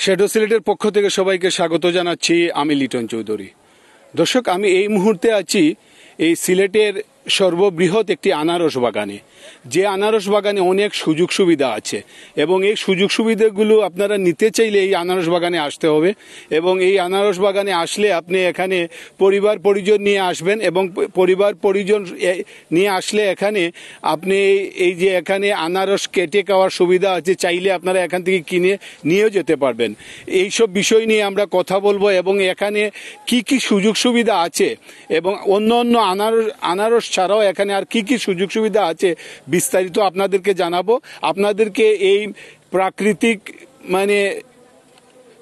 Shadow সিলেটের পক্ষ থেকে সবাইকে স্বাগত জানাচ্ছি। আমি লিটন চৌধুরী। দর্শক, আমি এই মুহূর্তে আছি এই সিলেটের সর্ববৃহৎ একটি আনারস বাগানে, যে আনারস বাগানে অনেক সুযোগ সুবিধা আছে এবং এই সুযোগ সুবিধাগুলো আপনারা নিতে চাইলে এই আনারস বাগানে আসতে হবে। এবং এই আনারস বাগানে আসলে আপনি এখানে পরিবার পরিজন নিয়ে আসবেন এবং পরিবার পরিজন নিয়ে আসলে এখানে আপনি এই যে এখানে আনারস কেটে খাওয়ার সুবিধা আছে, চাইলে আপনারা এখান থেকে কিনে নিয়েও যেতে পারবেন। এইসব বিষয় নিয়ে আমরা কথা বলবো এবং এখানে কি কি সুযোগ সুবিধা আছে এবং অন্য অন্য আনারস ছাড়াও এখানে আর কি কি সুযোগ সুবিধা আছে বিস্তারিত আপনাদেরকে জানাবো। আপনাদেরকে এই প্রাকৃতিক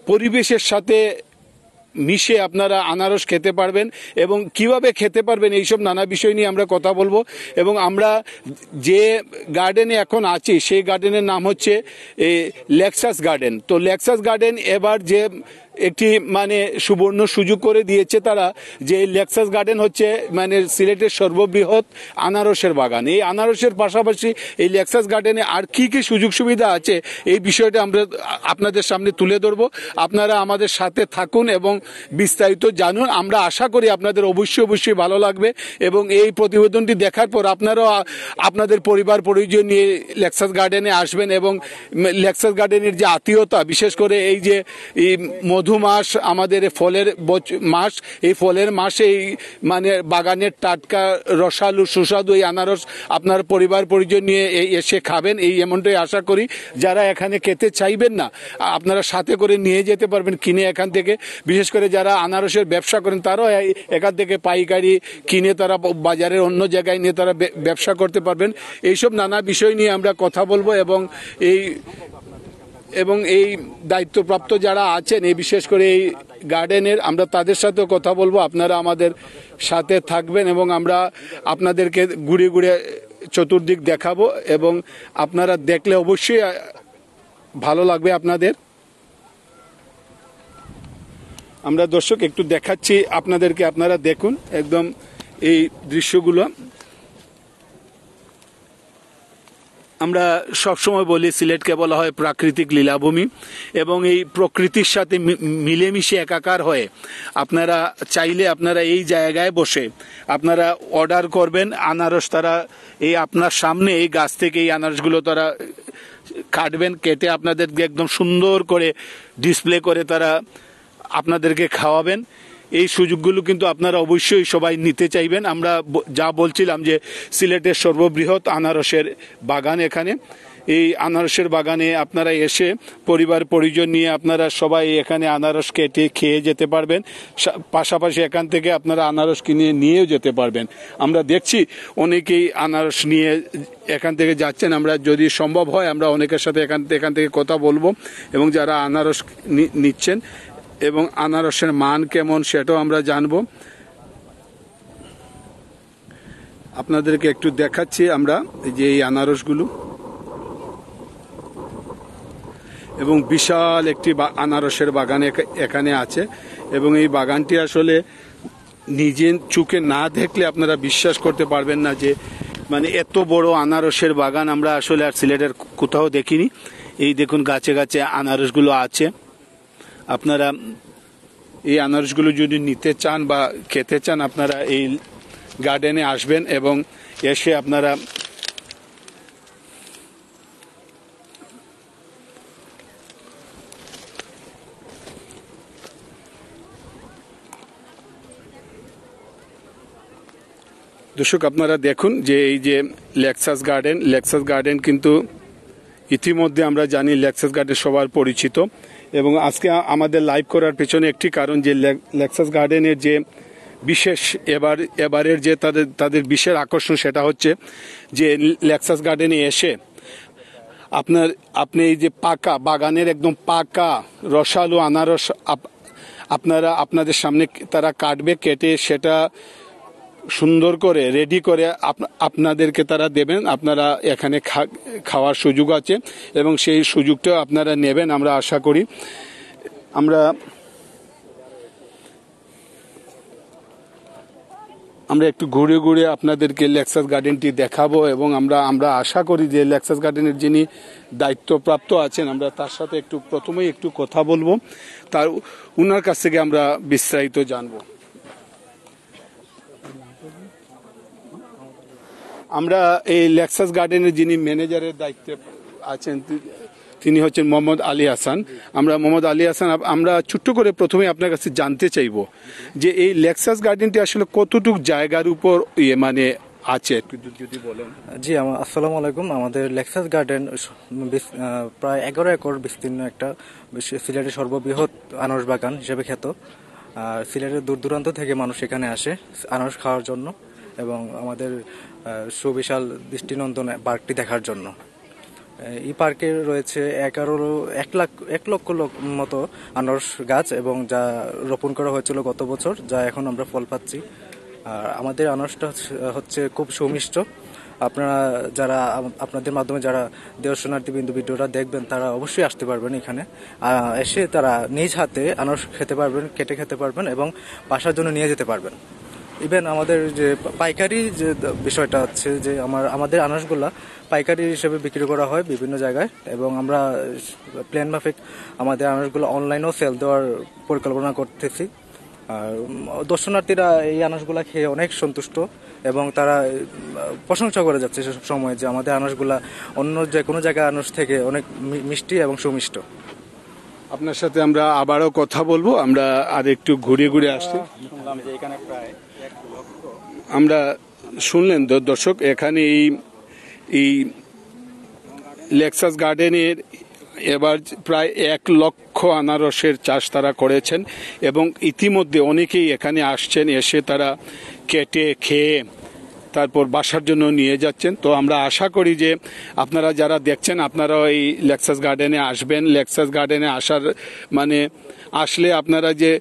পরিবেশের সাথে মিশে আপনারা আনারস খেতে পারবেন এবং কিভাবে খেতে পারবেন এইসব নানা বিষয় নিয়ে আমরা কথা বলবো। এবং আমরা যে গার্ডেনে এখন আছি সেই গার্ডেনের নাম হচ্ছে লেক্সাস গার্ডেন। তো লেক্সাস গার্ডেন এবার যে একটি সুবর্ণ সুযোগ করে দিয়েছে তারা, যে লেক্সাস গার্ডেন হচ্ছে সিলেটের সর্ববৃহৎ আনারসের বাগান। এই আনারসের পাশাপাশি এই লেক্সাস গার্ডেনে আর কি কি সুযোগ সুবিধা আছে এই বিষয়টা আমরা আপনাদের সামনে তুলে ধরবো। আপনারা আমাদের সাথে থাকুন এবং বিস্তারিত জানুন। আমরা আশা করি আপনাদের অবশ্যই ভালো লাগবে এবং এই প্রতিবেদনটি দেখার পর আপনারাও আপনাদের পরিবার পরিজন নিয়ে লেক্সাস গার্ডেনে আসবেন এবং লেক্সাস গার্ডেনের যে আত্মীয়তা, বিশেষ করে এই যে মধু মাস, আমাদের ফলের মাস, এই ফলের মাসে এই বাগানের টাটকা রসালু সুস্বাদু এই আনারস আপনার পরিবার পরিজন নিয়ে এসে খাবেন, এই এমনটাই আশা করি। যারা এখানে খেতে চাইবেন না আপনারা সাথে করে নিয়ে যেতে পারবেন কিনে এখান থেকে। বিশেষ করে যারা আনারসের ব্যবসা করেন তারাও এখান থেকে পাইকারি কিনে তারা বাজারের অন্য জায়গায় নিয়ে তারা ব্যবসা করতে পারবেন। এইসব নানা বিষয় নিয়ে আমরা কথা বলবো এবং এই দায়িত্বপ্রাপ্ত যারা আছেন এই বিশেষ করে এই গার্ডেনের, আমরা তাদের সাথেও কথা বলবো। আপনারা আমাদের সাথে থাকবেন এবং আমরা আপনাদেরকে ঘুরে ঘুরে চতুর্দিক দেখাবো এবং আপনারা দেখলে অবশ্যই ভালো লাগবে আপনাদের। আমরা দর্শক একটু দেখাচ্ছি আপনাদেরকে, আপনারা দেখুন একদম এই দৃশ্যগুলো। আমরা সবসময় বলি সিলেটকে বলা হয় প্রাকৃতিক লীলাভূমি এবং এই প্রকৃতির সাথে মিলেমিশে একাকার হয়ে আপনারা চাইলে আপনারা এই জায়গায় বসে আপনারা অর্ডার করবেন আনারস। তারা এই আপনার সামনে এই গাছ থেকে এই আনারসগুলো তারা কাটবেন, কেটে আপনাদেরকে একদম সুন্দর করে ডিসপ্লে করে তারা আপনাদেরকে খাওয়াবেন। এই সুযোগগুলো কিন্তু আপনারা অবশ্যই সবাই নিতে চাইবেন। আমরা যা বলছিলাম যে সিলেটের সর্ববৃহৎ আনারসের বাগান এখানে, এই আনারসের বাগানে আপনারা এসে পরিবার পরিজন নিয়ে আপনারা সবাই এখানে আনারস কেটে খেয়ে যেতে পারবেন। পাশাপাশি এখান থেকে আপনারা আনারস কিনে নিয়েও যেতে পারবেন। আমরা দেখছি অনেকেই আনারস নিয়ে এখান থেকে যাচ্ছেন। আমরা যদি সম্ভব হয় আমরা অনেকের সাথে এখান থেকে কথা বলবো এবং যারা আনারস নিচ্ছেন এবং আনারসের মান কেমন সেটাও আমরা জানবো। আপনাদেরকে একটু দেখাচ্ছি আমরা যে এই আনারসগুলো এবং বিশাল একটি আনারসের বাগান এখানে আছে এবং এই বাগানটি আসলে নিজে চোখে না দেখলে আপনারা বিশ্বাস করতে পারবেন না যে এত বড় আনারসের বাগান আমরা আসলে আর সিলেটের কোথাও দেখিনি। এই দেখুন গাছে গাছে আনারসগুলো আছে। আপনারা এই আনারসগুলো যদি নিতে চান বা খেতে চান আপনারা এই গার্ডেনে আসবেন এবং এসে আপনারা দর্শক আপনারা দেখুন যে এই যে লেক্সাস গার্ডেন কিন্তু ইতিমধ্যে আমরা জানি লেক্সাস গার্ডেন সবার পরিচিত এবং আজকে আমাদের লাইভ করার পেছনে একটি কারণ যে লেক্সাস গার্ডেনের যে বিশেষ এবারের যে তাদের বিশেষ আকর্ষণ সেটা হচ্ছে যে লেক্সাস গার্ডেনে এসে আপনি এই যে পাকা বাগানের একদম পাকা রসালো আনারস আপনাদের সামনে তারা কাটবে, কেটে সেটা সুন্দর করে রেডি করে আপনাদেরকে তারা দেবেন। আপনারা এখানে খাওয়ার সুযোগ আছে এবং সেই সুযোগটা আপনারা নেবেন আমরা আশা করি। আমরা আমরা একটু ঘুরে ঘুরে আপনাদেরকে লেক্সাস গার্ডেনটি দেখাবো এবং আমরা আশা করি যে লেক্সাস গার্ডেনের যিনি দায়িত্বপ্রাপ্ত আছেন আমরা তার সাথে একটু প্রথমেই একটু কথা বলবো, তার উনার কাছ থেকে আমরা বিস্তারিত জানবো। আমরা এই লেক্সাস গার্ডেনের যিনি ম্যানেজারের দায়িত্বে আছেন তিনি হচ্ছেন মোহাম্মদ আলী হাসান। মোহাম্মদ আলী হাসান, আমরা ছোট্ট করে প্রথমে আপনার কাছে জানতে চাইবো যে এই লেক্সাস গার্ডেনটি আসলে কতটুকু জায়গার উপর মানে আছে, একটু যদি বলেন। জি, আসসালামু আলাইকুম। আমাদের লেক্সাস গার্ডেন প্রায় 11 একর বিস্তীর্ণ একটা সিলেটের সর্ববৃহৎ আনারস বাগান হিসেবে খ্যাত। আর সিলেটের দূর দূরান্ত থেকে মানুষ এখানে আসে আনারস খাওয়ার জন্য এবং আমাদের সুবিশাল দৃষ্টিনন্দন পার্কটি দেখার জন্য। এই পার্কে রয়েছে 1 লক্ষ মতো আনারস গাছ এবং যা রোপণ করা হয়েছিল গত বছর, যা এখন আমরা ফল পাচ্ছি। আর আমাদের আনারসটা হচ্ছে খুব সুমিষ্ট। আপনারা যারা আপনাদের মাধ্যমে যারা দর্শনার্থী বিন্দু ভিডিওটা দেখবেন তারা অবশ্যই আসতে পারবেন এখানে, এসে তারা নিজ হাতে আনারস খেতে পারবেন, কেটে খেতে পারবেন এবং বাসার জন্য নিয়ে যেতে পারবেন। ইভেন আমাদের যে পাইকারি যে বিষয়টা হচ্ছে যে আমাদের আনারসগুলা পাইকারি হিসেবে বিক্রি করা হয় বিভিন্ন জায়গায় এবং আমরা প্ল্যান মাফিক আমাদের আনারসগুলো অনলাইনেও সেল দেওয়ার পরিকল্পনা করতেছি। আর দর্শনার্থীরা এই আনারসগুলা খেয়ে অনেক সন্তুষ্ট এবং তারা প্রশংসা করে যাচ্ছে সব সময় যে আমাদের আনারসগুলা অন্য যে কোনো জায়গায় আনারস থেকে অনেক মিষ্টি এবং সুমিষ্ট। আপনার সাথে আমরা আবারও কথা বলবো, আমরা আর একটু ঘুরে ঘুরে আসছি। আমরা শুনলেন দর্শক, এখানে এই লেক্সাস গার্ডেনের এবার প্রায় 1 লক্ষ আনারসের চাষ তারা করেছেন এবং ইতিমধ্যে অনেকেই এখানে আসছেন, এসে তারা কেটে খেয়ে তারপর বাসার জন্য নিয়ে যাচ্ছেন। তো আমরা আশা করি যে আপনারা যারা দেখছেন আপনারা এই লেক্সাস গার্ডেনে আসবেন। লেক্সাস গার্ডেনে আসলে আপনারা যে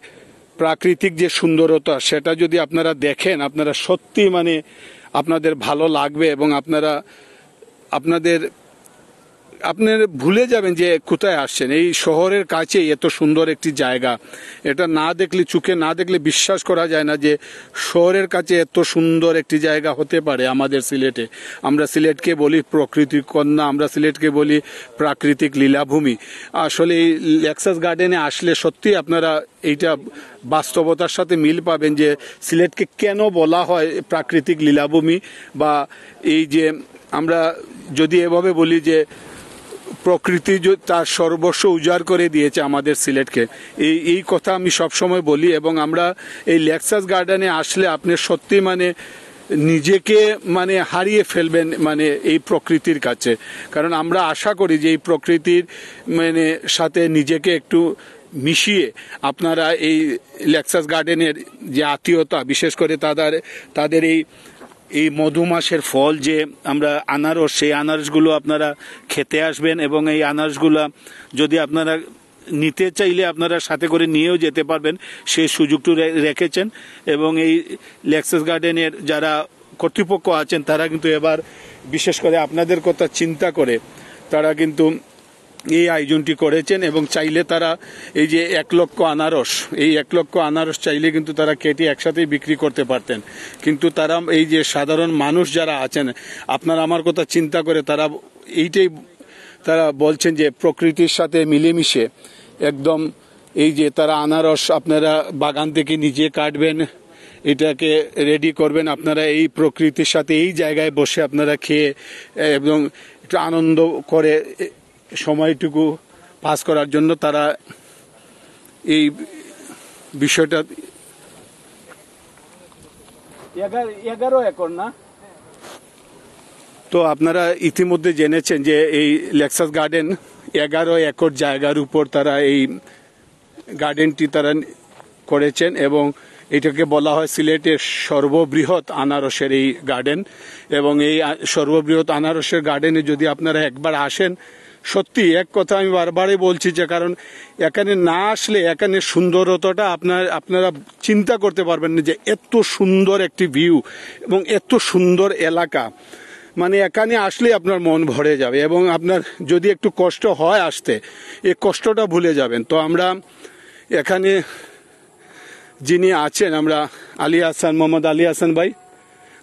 প্রাকৃতিক যে সুন্দরতা সেটা যদি আপনারা দেখেন আপনারা সত্যি আপনাদের ভালো লাগবে এবং আপনারা ভুলে যাবেন যে কোথায় আসছেন। এই শহরের কাছে এত সুন্দর একটি জায়গা, এটা না দেখলে, চোখে না দেখলে বিশ্বাস করা যায় না যে শহরের কাছে এত সুন্দর একটি জায়গা হতে পারে আমাদের সিলেটে। আমরা সিলেটকে বলি প্রকৃতির কন্যা, আমরা সিলেটকে বলি প্রাকৃতিক লীলাভূমি। আসলে এই লেক্সাস গার্ডেনে আসলে সত্যি আপনারা এইটা বাস্তবতার সাথে মিল পাবেন যে সিলেটকে কেন বলা হয় প্রাকৃতিক লীলাভূমি, বা এই যে আমরা যদি এভাবে বলি যে প্রকৃতি তার সর্বস্ব উজাড় করে দিয়েছে আমাদের সিলেটকে, এই কথা আমি সবসময় বলি। এবং আমরা এই লেক্সাস গার্ডেনে আসলে আপনি সত্যি নিজেকে হারিয়ে ফেলবেন এই প্রকৃতির কাছে। কারণ আমরা আশা করি যে এই প্রকৃতির সাথে নিজেকে একটু মিশিয়ে আপনারা এই লেক্সাস গার্ডেনের যে আত্মীয়তা, বিশেষ করে তাদের এই মধুমাসের ফল যে আমরা আনারস, সেই আনারসগুলো আপনারা খেতে আসবেন এবং এই আনারসগুলো যদি আপনারা নিতে চাইলে আপনারা সাথে করে নিয়েও যেতে পারবেন, সেই সুযোগটু রেখেছেন। এবং এই লেক্সাস গার্ডেনের যারা কর্তৃপক্ষ আছেন তারা কিন্তু এবার বিশেষ করে আপনাদের কথা চিন্তা করে তারা কিন্তু এই আয়োজনটি করেছেন এবং চাইলে তারা এই যে 1 লক্ষ আনারস, এই 1 লক্ষ আনারস চাইলে কিন্তু তারা কেটে একসাথেই বিক্রি করতে পারতেন। কিন্তু তারা এই যে সাধারণ মানুষ যারা আছেন, আপনার আমার কথা চিন্তা করে তারা বলছেন যে প্রকৃতির সাথে মিলেমিশে একদম এই যে তারা আনারস আপনারা বাগান থেকে নিজে কাটবেন, এটাকে রেডি করবেন, আপনারা এই প্রকৃতির সাথে এই জায়গায় বসে আপনারা খেয়ে এবং একটু আনন্দ করে সময়টুকু পাস করার জন্য তারা এই বিষয়টা 11 একর না। তো আপনারা ইতিমধ্যে জেনেছেন যে এই লেক্সাস গার্ডেন 11 একর জায়গার উপর তারা এই গার্ডেনটি তারা করেছেন এবং এটাকে বলা হয় সিলেটের সর্ববৃহৎ আনারসের এই গার্ডেন। এবং এই সর্ববৃহৎ আনারসের গার্ডেনে যদি আপনারা একবার আসেন, সত্যি এক কথা আমি বারবারই বলছি যে কারণ এখানে না আসলে এখানে সুন্দরতাটা আপনারা চিন্তা করতে পারবেন না যে এত সুন্দর একটি ভিউ এবং এত সুন্দর এলাকা, এখানে আসলে আপনার মন ভরে যাবে এবং আপনার যদি একটু কষ্ট হয় আসতে, এই কষ্টটা ভুলে যাবেন। তো আমরা এখানে যিনি আছেন আমরা আলী হাসান, মোহাম্মদ আলী হাসান ভাই,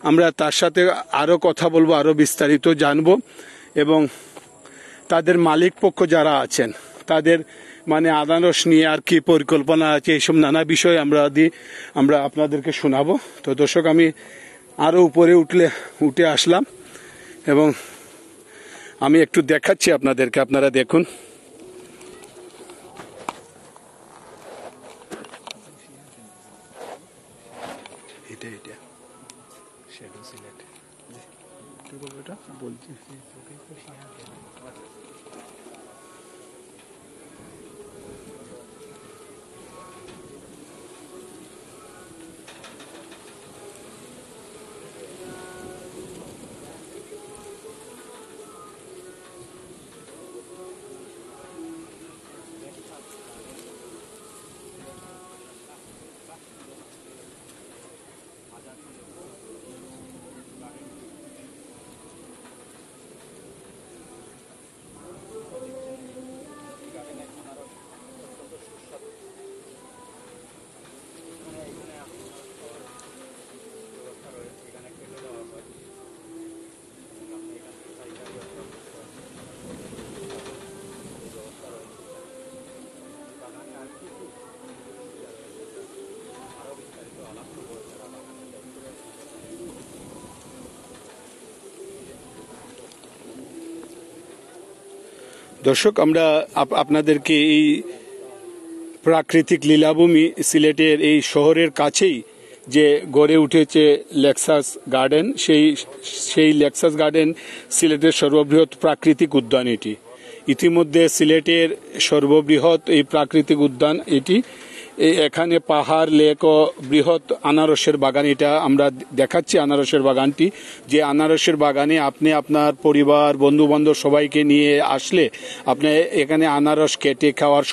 আমরা তার সাথে আরও কথা বলবো, আরও বিস্তারিত জানবো এবং তাদের মালিক পক্ষ যারা আছেন তাদের মানে আনারস নিয়ে আর কি পরিকল্পনা আছে এইসব নানা বিষয় আমরা আপনাদেরকে শোনাবো। তো দর্শক, আমি আরও উপরে উঠে আসলাম এবং আমি একটু দেখাচ্ছি আপনাদেরকে, আপনারা দেখুন। দর্শক, আমরা আপনাদেরকে এই প্রাকৃতিক লীলাভূমি সিলেটের এই শহরের কাছেই যে গড়ে উঠেছে লেক্সাস গার্ডেন, সেই লেক্সাস গার্ডেন সিলেটের সর্ববৃহৎ প্রাকৃতিক উদ্যান। এটি ইতিমধ্যে সিলেটের সর্ববৃহৎ এই প্রাকৃতিক উদ্যান এটি। এখানে পাহাড়, লেক ও বৃহৎ আনারসের বাগান, এটা আমরা দেখাচ্ছি আনারসের বাগানটি। যে আনারসের বাগানে আপনি আপনার পরিবার, বন্ধু বান্ধব সবাইকে নিয়ে আসলে আপনি এখানে আনারস কেটে খাওয়ার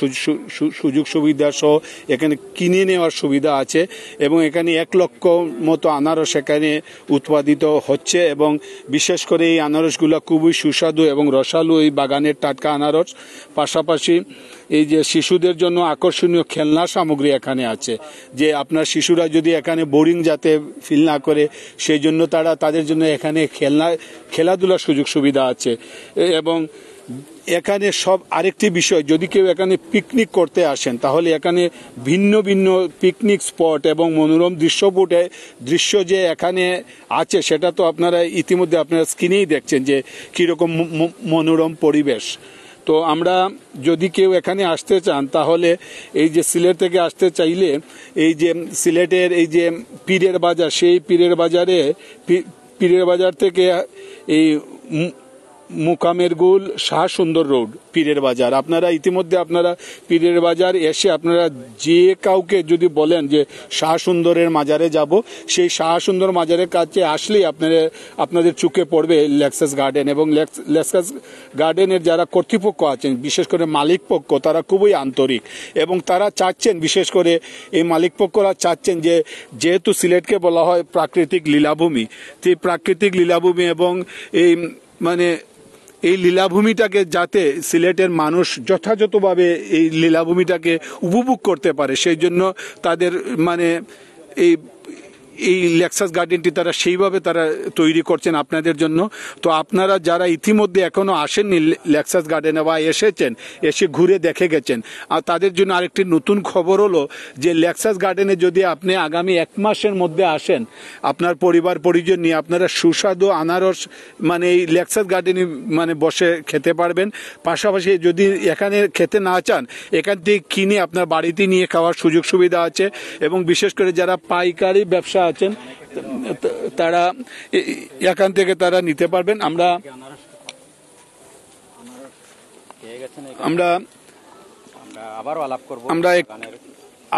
সুযোগ সুবিধা সহ এখানে কিনে নেওয়ার সুবিধা আছে এবং এখানে 1 লক্ষ মতো আনারস এখানে উৎপাদিত হচ্ছে এবং বিশেষ করে এই আনারসগুলো খুবই সুস্বাদু এবং রসালো এই বাগানের টাটকা আনারস। পাশাপাশি এই যে শিশুদের জন্য আকর্ষণীয় খেলনা সামগ্রী এখানে আছে, যে আপনার শিশুরা যদি এখানে বোরিং যাতে ফিল না করে সেই জন্য তাদের জন্য এখানে খেলাধুলার সুযোগ সুবিধা আছে। এবং এখানে আরেকটি বিষয়, যদি কেউ এখানে পিকনিক করতে আসেন তাহলে এখানে ভিন্ন ভিন্ন পিকনিক স্পট এবং মনোরম দৃশ্য যে এখানে আছে সেটা তো আপনারা ইতিমধ্যে আপনারা স্ক্রিনেই দেখছেন যে কীরকম মনোরম পরিবেশ। তো আমরা যদি কেউ এখানে আসতে চান তাহলে এই যে সিলেট থেকে আসতে চাইলে এই যে সিলেটের এই যে পীরের বাজার, সেই পীরের বাজার থেকে এই মুকামের গুল শাহ সুন্দর রোড পীরের বাজার, আপনারা ইতিমধ্যে আপনারা পীরের বাজার এসে আপনারা যে কাউকে যদি বলেন যে শাহ সুন্দরের মাজারে যাব, সেই শাহ সুন্দর মাজারের কাছে আসলেই আপনাদের চোখে পড়বে লেক্সাস গার্ডেন। এবং লেক্সাস গার্ডেনের যারা কর্তৃপক্ষ আছেন, বিশেষ করে মালিক পক্ষ, তারা খুবই আন্তরিক এবং তারা চাচ্ছেন, বিশেষ করে এই মালিক পক্ষরা চাচ্ছেন যে যেহেতু সিলেটকে বলা হয় প্রাকৃতিক লীলাভূমি, সেই প্রাকৃতিক লীলাভূমি এবং এই লীলাভূমিটাকে যাতে সিলেটের মানুষ যথাযথভাবে এই লীলাভূমিটাকে উপভোগ করতে পারে, সেই জন্য তাদের এই লেক্সাস গার্ডেনটি তারা সেইভাবে তৈরি করছেন আপনাদের জন্য। তো আপনারা যারা ইতিমধ্যে এখনো আসেননি লেক্সাস গার্ডেনে বা এসে ঘুরে দেখে গেছেন, আর তাদের জন্য আরেকটি নতুন খবর হলো যে লেক্সাস গার্ডেনে যদি আপনি আগামী 1 মাসের মধ্যে আসেন, আপনার পরিবার পরিজন নিয়ে আপনারা সুস্বাদু আনারস এই লেক্সাস গার্ডেনে বসে খেতে পারবেন। পাশাপাশি যদি এখানে খেতে না চান, এখান থেকে কিনে আপনার বাড়িতে নিয়ে খাওয়ার সুযোগ সুবিধা আছে এবং বিশেষ করে যারা পাইকারি ব্যবসা আছেন তারা এখান থেকে তারা নিতে পারবেন। আমরা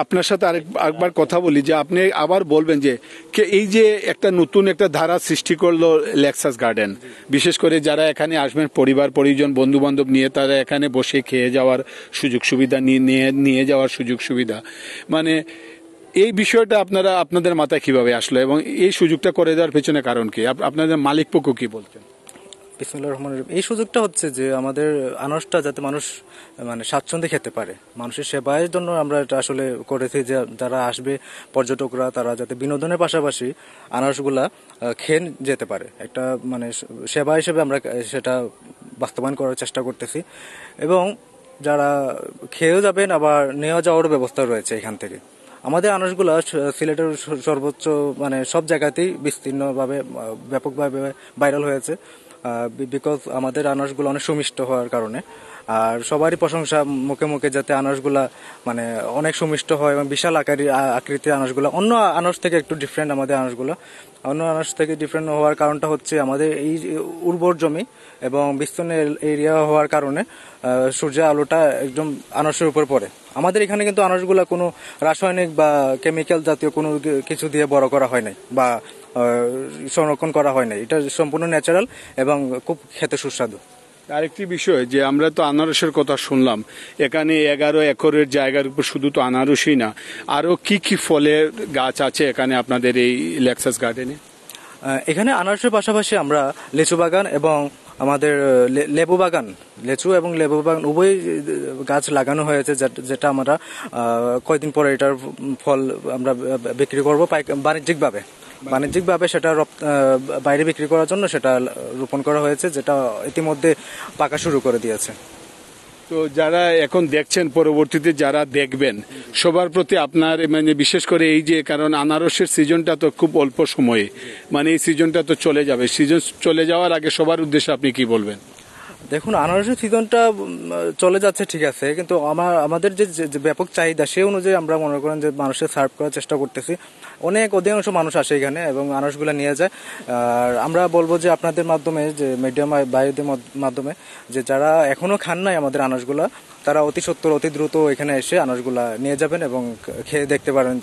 আপনার সাথে আরেকবার কথা বলি যে আপনি আবার বলবেন যে এই যে নতুন একটা ধারা সৃষ্টি করলো লেক্সাস গার্ডেন, বিশেষ করে যারা এখানে আসবেন পরিবার পরিজন বন্ধু বান্ধব নিয়ে, তারা এখানে বসে খেয়ে যাওয়ার সুযোগ সুবিধা নিয়ে যাওয়ার সুযোগ সুবিধা, এই বিষয়টা আপনাদের মাথায় কিভাবে আসলো এবং এই সুযোগটা করে দেওয়ার পেছনে কারণ কি? আপনাদের মালিক পক্ষ কি বলছেন? বিসমিল্লাহির রহমানির রহিম। এই সুযোগটা হচ্ছে যে আমাদের আনারসটা যাতে মানুষ মানে স্বাচ্ছন্দ্যে খেতে পারে, মানুষের সেবায়ের জন্য আমরা এটা আসলে করেছি যে যারা আসবে পর্যটকরা তারা যাতে বিনোদনের পাশাপাশি আনারসগুলা খেয়ে যেতে পারে, একটা মানে সেবা হিসেবে আমরা সেটা বাস্তবায়ন করার চেষ্টা করতেছি। এবং যারা খেয়েও যাবেন আবার নেওয়া যাওয়ারও ব্যবস্থা রয়েছে এখান থেকে। আমাদের আনারসগুলা সিলেটের সর্বোচ্চ মানে সব জায়গাতেই বিস্তীর্ণভাবে ব্যাপকভাবে ভাইরাল হয়েছে, বিকজ আমাদের আনারসগুলো অনেক সুমিষ্ট হওয়ার কারণে। আর সবারই প্রশংসা মুখে মুখে যাতে আনারসগুলা মানে অনেক সুমিষ্ট হয় এবং বিশাল আকৃতির আনারসগুলা অন্য আনারস থেকে একটু ডিফারেন্ট। আমাদের আনারসগুলো অন্য আনারস থেকে ডিফারেন্ট হওয়ার কারণটা হচ্ছে আমাদের এই উর্বর জমি এবং বিস্তীর্ণ এরিয়া হওয়ার কারণে সূর্যের আলোটা একদম আনারসের উপর পড়ে। আমাদের এখানে কিন্তু আনারসগুলা কোনো রাসায়নিক বা কেমিক্যাল জাতীয় কোনো কিছু দিয়ে বড় করা হয় নাই বা সংরক্ষণ করা হয় নাই। এটা সম্পূর্ণ ন্যাচারাল এবং খুব খেতে সুস্বাদু। আরেকটি বিষয় যে আমরা তো আনারসের কথা শুনলাম, এখানে 11 একরের জায়গার উপর শুধু তো আনারসই না, আরো কি কি ফলের গাছ আছে এখানে আপনাদের এই লেক্সাস গার্ডেনে? এখানে আনারসের পাশাপাশি আমরা লিচু বাগান এবং আমাদের লেবু বাগান, লিচু এবং লেবু বাগান উভয় গাছ লাগানো হয়েছে, যেটা আমরা কয়েকদিন পরে এটার ফল আমরা বিক্রি করব বাণিজ্যিকভাবে সেটা বাইরে বিক্রি করার জন্য সেটা রোপণ করা হয়েছে, যেটা ইতিমধ্যে পাকা শুরু করে দিয়েছে। তো যারা এখন দেখছেন, পরবর্তীতে যারা দেখবেন, সবার প্রতি আপনার মানে বিশেষ করে এই যে, কারণ আনারসের সিজনটা তো খুব অল্প সময়ে, মানে এই সিজনটা তো চলে যাবে, সিজন চলে যাওয়ার আগে সবার উদ্দেশ্যে আপনি কি বলবেন? দেখুন, আনারসের সিজনটা চলে যাচ্ছে ঠিক আছে, কিন্তু আমাদের যে ব্যাপক চাহিদা সেই অনুযায়ী আমরা মনে করেন যে মানুষের সার্ভ করার চেষ্টা করতেছি। অধিকাংশ মানুষ আসে এখানে এবং আনারসগুলো নিয়ে যায়। আর আমরা বলবো যে আপনাদের মাধ্যমে, যে মিডিয়াম বাইরের মাধ্যমে, যে যারা এখনো খান নাই আমাদের আনারসগুলা, তারা অতি সত্বর অতি দ্রুত এখানে এসে আনারসগুলা নিয়ে যাবেন এবং খেয়ে দেখতে পারেন।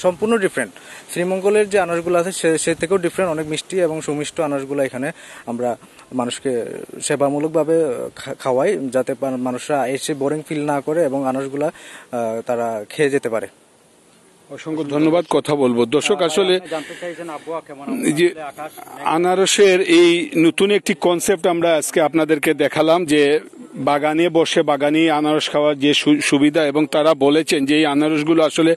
সম্পূর্ণ ডিফারেন্ট, শ্রীমঙ্গলের যে আনারসগুলো আছে সে থেকেও ডিফারেন্ট, অনেক মিষ্টি এবং সুমিষ্ট আনারসগুলো এখানে আমরা মানুষকে সেবামূলকভাবে খাওয়াই, যাতে মানুষরা এসে বোরিং ফিল না করে এবং আনারসগুলা তারা খেয়ে যেতে পারে। অসংখ্য ধন্যবাদ। কথা বলবো দর্শক, আসলে যে আনারসের এই নতুন একটি কনসেপ্ট আমরা আজকে আপনাদেরকে দেখালাম, যে বাগানে বসে বাগানে আনারস খাওয়ার যে সুবিধা, এবং তারা বলেছেন যে এই আনারসগুলো আসলে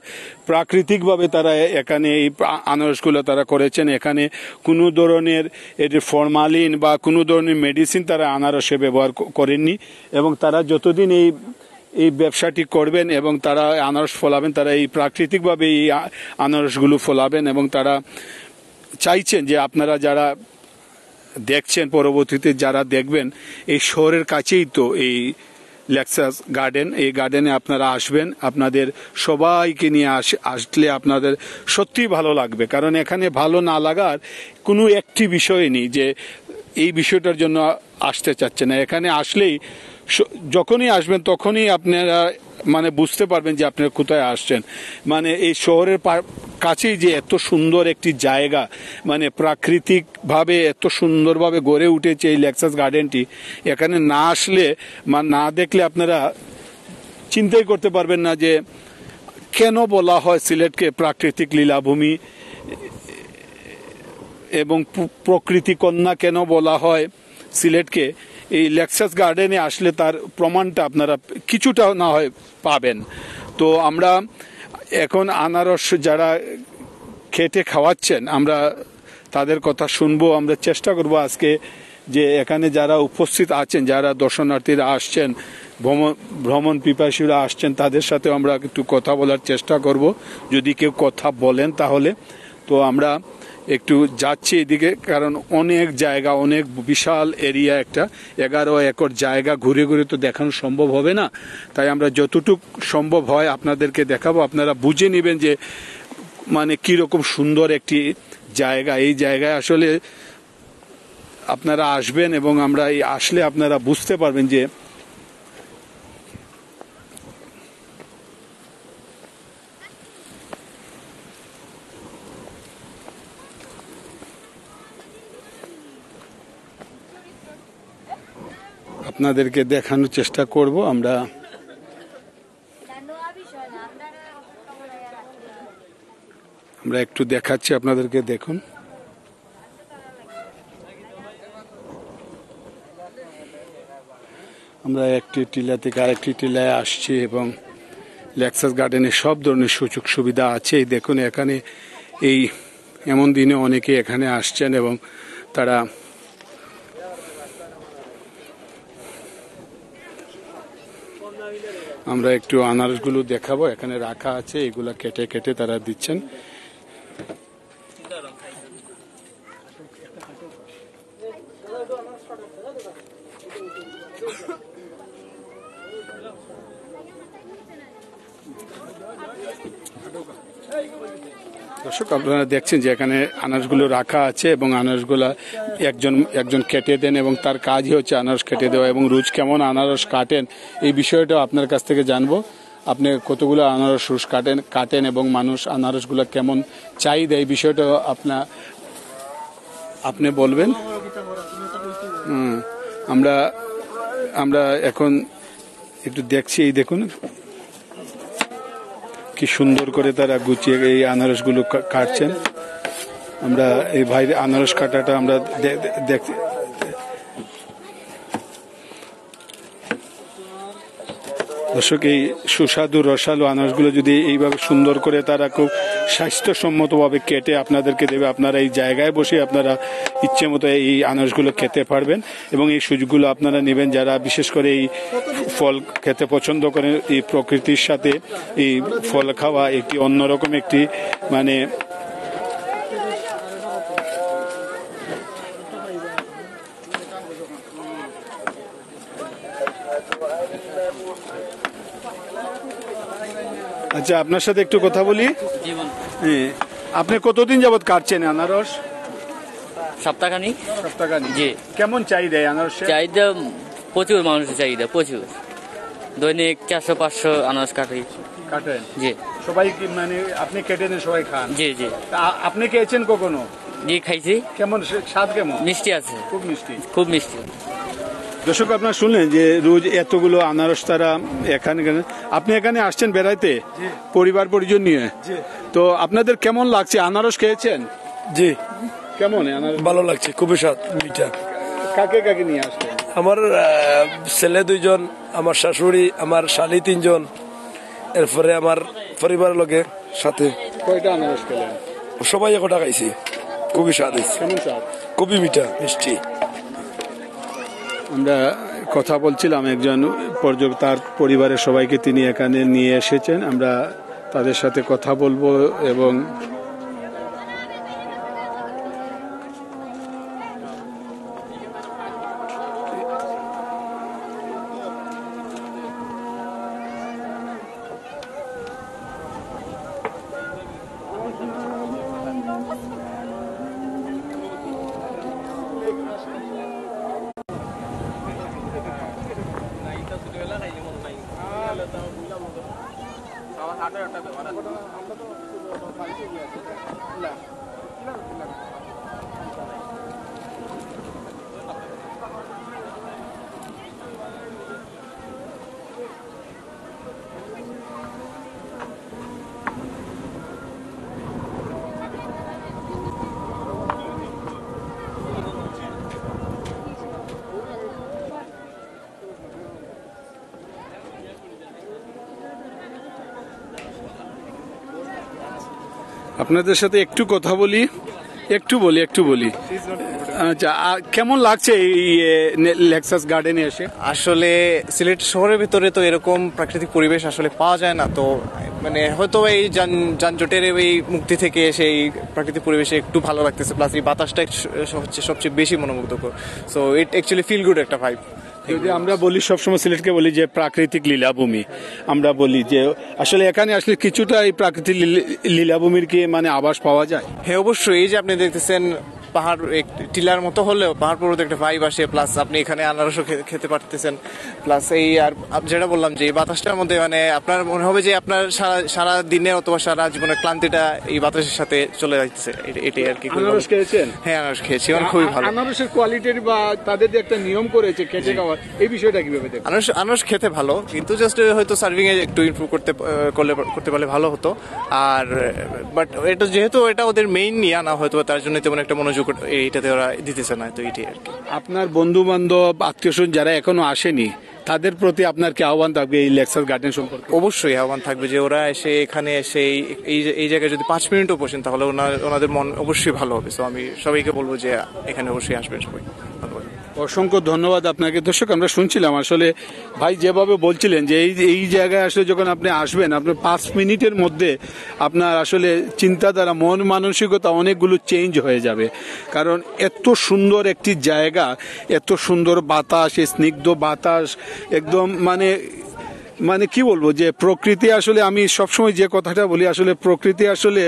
প্রাকৃতিকভাবে তারা এখানে এই আনারসগুলো তারা করেছেন, এখানে কোনো ধরনের এটি ফরমালিন বা কোনো ধরনের মেডিসিন তারা আনারসে ব্যবহার করেননি, এবং তারা যতদিন এই ব্যবসাটি করবেন এবং তারা আনারস ফলাবেন, তারা এই প্রাকৃতিকভাবে এই আনারসগুলো ফলাবেন, এবং তারা চাইছেন যে আপনারা যারা দেখছেন, পরবর্তীতে যারা দেখবেন, এই শহরের কাছেই তো এই লেক্সাস গার্ডেন, এই গার্ডেনে আপনারা আসবেন, আপনাদের সবাইকে নিয়ে আসলে আপনাদের সত্যিই ভালো লাগবে। কারণ এখানে ভালো না লাগার কোনো একটি বিষয় নেই যে এই বিষয়টার জন্য আসতে চাচ্ছে না। এখানে আসলেই, যখনই আসবেন তখনই আপনারা মানে বুঝতে পারবেন যে আপনারা কোথায় আসছেন। মানে এই শহরের কাছেই যে এত সুন্দর একটি জায়গা, মানে প্রাকৃতিকভাবে এত সুন্দরভাবে গড়ে উঠেছে এই লেক্সাস গার্ডেনটি, এখানে না আসলে না দেখলে আপনারা চিন্তাই করতে পারবেন না যে কেন বলা হয় সিলেটকে প্রাকৃতিক লীলাভূমি এবং প্রকৃতি কন্যা কেন বলা হয় সিলেটকে। এই লেক্সাস গার্ডেনে আসলে তার প্রমাণটা আপনারা কিছুটা না হয় পাবেন। তো আমরা এখন আনারস যারা খেটে খাওয়াচ্ছেন, আমরা তাদের কথা শুনবো। আমরা চেষ্টা করব আজকে যে এখানে যারা উপস্থিত আছেন, যারা দর্শনার্থীরা আসছেন, ভ্রমণ পিপাসীরা আসছেন, তাদের সাথে আমরা একটু কথা বলার চেষ্টা করব, যদি কেউ কথা বলেন তাহলে। তো আমরা একটু যাচ্ছি এদিকে, কারণ অনেক জায়গা, অনেক বিশাল এরিয়া, একটা 11 একর জায়গা ঘুরে ঘুরে তো দেখানো সম্ভব হবে না, তাই আমরা যতটুক সম্ভব হয় আপনাদেরকে দেখাবো। আপনারা বুঝে নেবেন যে মানে কিরকম সুন্দর একটি জায়গা। এই জায়গায় আসলে আপনারা আসবেন এবং আমরা এই আসলে আপনারা বুঝতে পারবেন যে আপনাদেরকে দেখানোর চেষ্টা করব। আমরা একটু দেখাচ্ছি আপনাদেরকে, দেখুন। আমরা একটি টিলা থেকে আরেকটি টিলায় আসছি এবং লেক্সাস গার্ডেনে সব ধরনের সুযোগ সুবিধা আছে। এই দেখুন এখানে এই এমন দিনে অনেকে এখানে আসছেন এবং তারা আমরা একটু আনারসগুলো দেখাবো, এখানে রাখা আছে, এগুলা কেটে কেটে তারা দিচ্ছেন। দর্শক আপনারা দেখছেন যে এখানে আনারসগুলো রাখা আছে এবং আনারসগুলা একজন কেটে দেন এবং তার কাজই হচ্ছে আনারস কেটে দেওয়া। এবং রোজ কেমন আনারস কাটেন এই বিষয়টাও আপনার কাছ থেকে জানবো। আপনি কতগুলো আনারস রোজ কাটেন এবং মানুষ আনারসগুলো কেমন চাহিদা এই বিষয়টাও আপনি বলবেন। আমরা এখন একটু দেখছি, এই দেখুন কি সুন্দর করে তারা গুছিয়ে এই আনারসগুলো কাটছেন। আমরা এই ভাই আনারস কাটাটা আমরা দেখছি। দর্শক এই সুস্বাদু রসালো আনারসগুলো যদি এইভাবে সুন্দর করে তারা খুব স্বাস্থ্যসম্মতভাবে কেটে আপনাদেরকে দেবে, আপনারা এই জায়গায় বসে আপনারা ইচ্ছে মতো এই আনারসগুলো খেতে পারবেন এবং এই সুযোগগুলো আপনারা নেবেন যারা বিশেষ করে এই ফল খেতে পছন্দ করেন। এই প্রকৃতির সাথে এই ফল খাওয়া একটি অন্যরকম একটি মানে আচ্ছা, আপনার সাথে একটু কথা বলি। হ্যাঁ, আপনি কতদিন যাবত কাটছেন আনারস? সপ্তাহখানিক। জি। কেমন চাহিদা আনারস? চাহিদা প্রচুর, মানুষের চাহিদা প্রচুর। দৈনিক 400-500 আনারস কাটেন? জি। সবাই কি মানে আপনি কেটে নেন, সবাই খান? জি জি। আপনি খেয়েছেন কখনো? জি খাইছি। কেমন স্বাদ? কেমন? মিষ্টি আছে, খুব মিষ্টি। খুব মিষ্টি। দর্শক আপনারা শুনলেন যে রোজ এতগুলো আনারস তারা এখানে, আপনি এখানে আসছেন বেড়াইতে পরিবার পরিজন নিয়ে, তো আপনাদের কেমন লাগছে? আনারস খেয়েছেন? জি। কেমন আনারস? ভালো লাগছে, খুবই স্বাদ, মিঠা। কাকে কাকে নিয়ে আসছেন? আমার ছেলে 2জন, আমার শাশুড়ি, আমার শালি 3জন, এরপরে আমার পরিবারের লোকে সাথে। কয়টা আনারস খেলেন? সবাই একটা খাইছি, খুবই স্বাদ হয়েছে। কেমন স্বাদ? খুবই মিঠা মিষ্টি। আমরা কথা বলছিলাম একজন পর্যটক, তার পরিবারের সবাইকে তিনি এখানে নিয়ে এসেছেন। আমরা তাদের সাথে কথা বলবো এবং আপনাদের সাথে একটু কথা বলি, একটু বলি। আচ্ছা, কেমন লাগছে এই লেক্সাস গার্ডেনে এসে? আসলে সিলেট শহরের ভিতরে তো এরকম প্রাকৃতিক পরিবেশ আসলে পাওয়া যায় না, তো মানে হয়তো এই যানজটের এই মুক্তি থেকে সেই প্রাকৃতিক পরিবেশে একটু ভালো লাগতেছে, প্লাস এই বাতাসটা হচ্ছে সবচেয়ে বেশি মনোমুগ্ধকর। So it actually feel good একটা ভাইব। যদি আমরা বলি সবসময় সিলেটকে বলি যে প্রাকৃতিক লীলাভূমি, আমরা বলি যে আসলে এখানে আসলে কিছুটা এই প্রাকৃতিক লীলাভূমির কি মানে আভাস পাওয়া যায়? হ্যাঁ অবশ্যই, এই যে আপনি দেখতেছেন পাহাড় টিলার মতো হলেও পাহাড় পর্বত একটা ভাইব আসে, প্লাস আপনি এখানে আনারসও খেতে পারতেছেন, প্লাস এই আর যেটা বললাম যে এই বাতাসটার মধ্যে মানে আপনার মনে হবে যে আপনার সারা দিনে অথবা সারা জীবনের ক্লান্তিটা এই বাতাসের সাথে চলে যাচ্ছে। এটাই আর কি। আনারস খেয়েছেন? হ্যাঁ আনারস খেয়েছি, আমার খুবই ভালো। আনারসের কোয়ালিটির বা তাদের যে একটা নিয়ম করেছে খেতে খাওয়ার, এই বিষয়টা কিভাবে দেখেন? আনারস খেতে ভালো, কিন্তু জাস্ট হয়তো সার্ভিং এ একটু ইমপ্রুভ করতে পারলে ভালো হতো। আর বাট এটা যেহেতু এটা ওদের মেইন নিয়ে আনা, হয়তো তার জন্য তেমন একটা মনোযোগ এইটাতে ওরা দিতেছে না, তো এইটাই আর কি। আপনার বন্ধু বান্ধব আত্মীয় স্বজন যারা এখনো আসেনি তাদের প্রতি আপনার কি আহ্বান থাকবে এই লেকচার গার্ডেন সম্পর্কে? অবশ্যই আহ্বান থাকবে যে ওরা এসে এখানে এসে এই জায়গায় যদি 5 মিনিটও বসেন তাহলে ওনাদের মন অবশ্যই ভালো হবে। তো আমি সবাইকে বলবো যে এখানে অবশ্যই আসবেন সবাই। ধন্যবাদ। অসংখ্য ধন্যবাদ আপনাকে। দর্শক, আমরা শুনছিলাম আসলে ভাই যেভাবে বলছিলেন যে এই জায়গায় আসলে যখন আপনি আসবেন আপনার 5 মিনিটের মধ্যে আপনার আসলে চিন্তাধারা, মন মানসিকতা অনেকগুলো চেঞ্জ হয়ে যাবে। কারণ এত সুন্দর একটি জায়গা, এত সুন্দর বাতাস, এই স্নিগ্ধ বাতাস, একদম মানে কি বলবো যে প্রকৃতি আসলে, আমি সবসময় যে কথাটা বলি আসলে প্রকৃতি আসলে